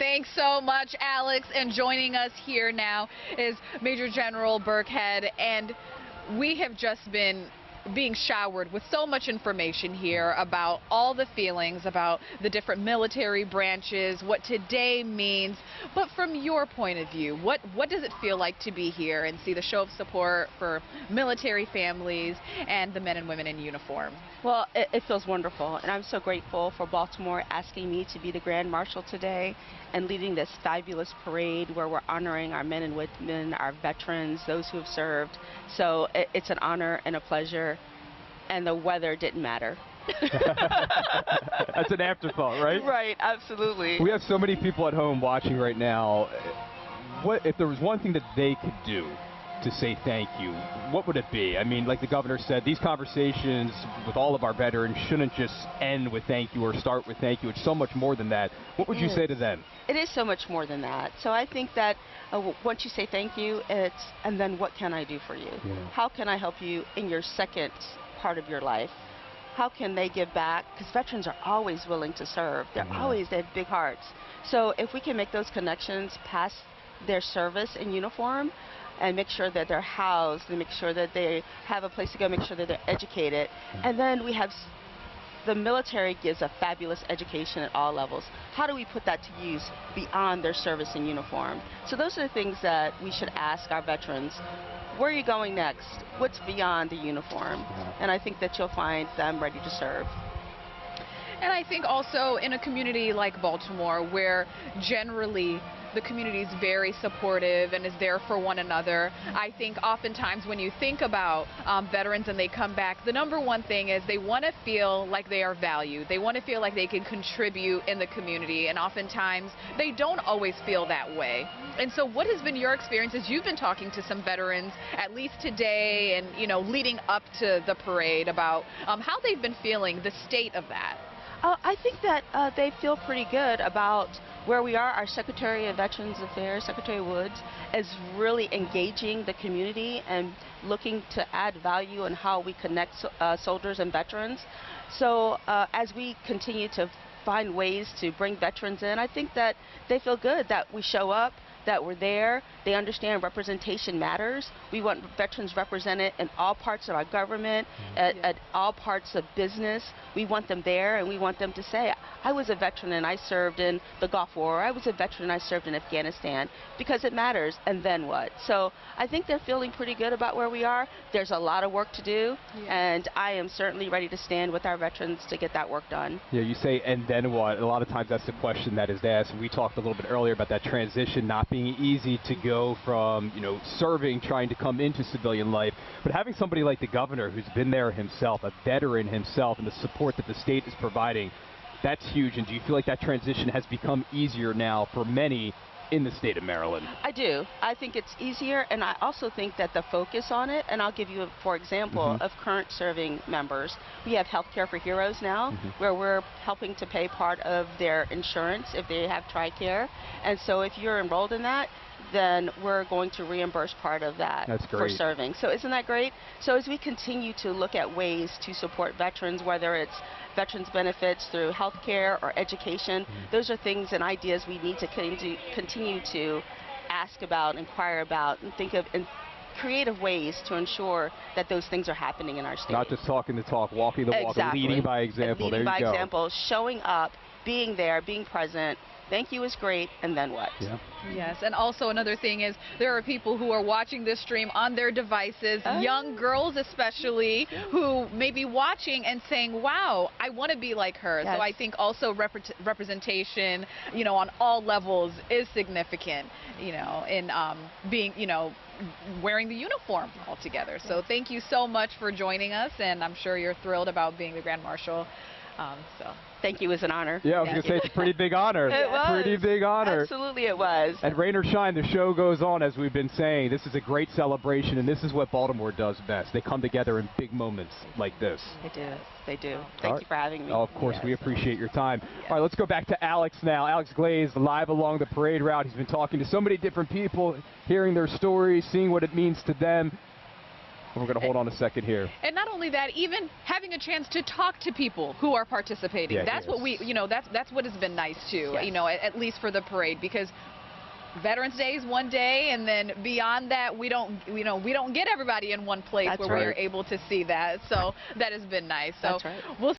Thanks so much, Alex. And joining us here now is Major General Birckhead, and we have just been being showered with so much information here about all the feelings about the different military branches, what today means. But from your point of view, what does it feel like to be here and see the show of support for military families and the men and women in uniform? Well, it feels wonderful, and I'm so grateful for Baltimore asking me to be the Grand Marshal today and leading this fabulous parade where we're honoring our men and women, our veterans, those who have served. So it's an honor and a pleasure, and the weather didn't matter. That's an afterthought, right? Right, absolutely. We have so many people at home watching right now. What if there was one thing that they could do to say thank you, what would it be? I mean, like the governor said, these conversations with all of our veterans shouldn't just end with thank you or start with thank you. It's so much more than that. What would you say to them? It is so much more than that. So I think that once you say thank you, it's, and then what can I do for you? Yeah. How can I help you in your second part of your life? How can they give back? Because veterans are always willing to serve. They have big hearts. So if we can make those connections past their service in uniform, and make sure that they're housed, and make sure that they have a place to go, make sure that they're educated. And then we have the military gives a fabulous education at all levels. How do we put that to use beyond their service in uniform? So those are the things that we should ask our veterans. Where are you going next? What's beyond the uniform? And I think that you'll find them ready to serve. And I think also in a community like Baltimore, where generally the community is very supportive and is there for one another, I think oftentimes when you think about veterans and they come back, the number one thing is they want to feel like they are valued. They want to feel like they can contribute in the community, and oftentimes they don't always feel that way. And so what has been your experience as you've been talking to some veterans, at least today and, you know, leading up to the parade, about how they've been feeling, the state of that? I think that they feel pretty good about where we are. Our Secretary of Veterans Affairs, Secretary Woods, is really engaging the community and looking to add value in how we connect soldiers and veterans. So as we continue to find ways to bring veterans in, I think that they feel good that we show up, that we're there. They understand representation matters. We want veterans represented in all parts of our government, at all parts of business. We want them there, and we want them to say, I was a veteran and I served in the Gulf War. I was a veteran and I served in Afghanistan, because it matters. And then what? So I think they're feeling pretty good about where we are. There's a lot of work to do, and I am certainly ready to stand with our veterans to get that work done. Yeah, you say, and then what? A lot of times that's the question that is asked. We talked a little bit earlier about that transition not being easy to go from, you know, serving, trying to come into civilian life, but having somebody like the governor who's been there himself, a veteran himself, and the support that the state is providing, that's huge. And do you feel like that transition has become easier now for many in the state of Maryland? I do. I think it's easier, and I also think that the focus on it, and I'll give you, for example, of current serving members. We have Health Care for Heroes now, where we're helping to pay part of their insurance if they have TRICARE. And so if you're enrolled in that, then we're going to reimburse part of that for serving. So isn't that great? So as we continue to look at ways to support veterans, whether it's veterans benefits through health care or education, those are things and ideas we need to continue to ask about, inquire about, and think of in creative ways to ensure that those things are happening in our state. Not just talking the talk, walking the walk, and leading by example. Leading by example, showing up, being there, being present. Thank you is great, and then what? Yeah. Yes, and also another thing is there are people who are watching this stream on their devices, young girls especially, who may be watching and saying, wow, I want to be like her. So I think also representation, you know, on all levels is significant, you know, in being, you know, wearing the uniform altogether. So thank you so much for joining us, and I'm sure you're thrilled about being the Grand Marshal. So thank you. It was an honor. Yeah, I was going to say it's a pretty big honor. It was. Pretty big honor. Absolutely it was. And rain or shine, the show goes on, as we've been saying. This is a great celebration, and this is what Baltimore does best. They come together in big moments like this. They do. They do. Thank you for having me. Oh, of course, we appreciate your time. All right, let's go back to Alex now. Alex Glaze, live along the parade route. He's been talking to so many different people, hearing their stories, seeing what it means to them. We're going to hold on a second here. And not only that, even having a chance to talk to people who are participating. Yeah, that's yes. what we, that's what has been nice too, Yes. At least for the parade, because Veterans Day is one day, and then beyond that, we don't get everybody in one place That's where right. we are able to see that. So that has been nice. So That's right. we'll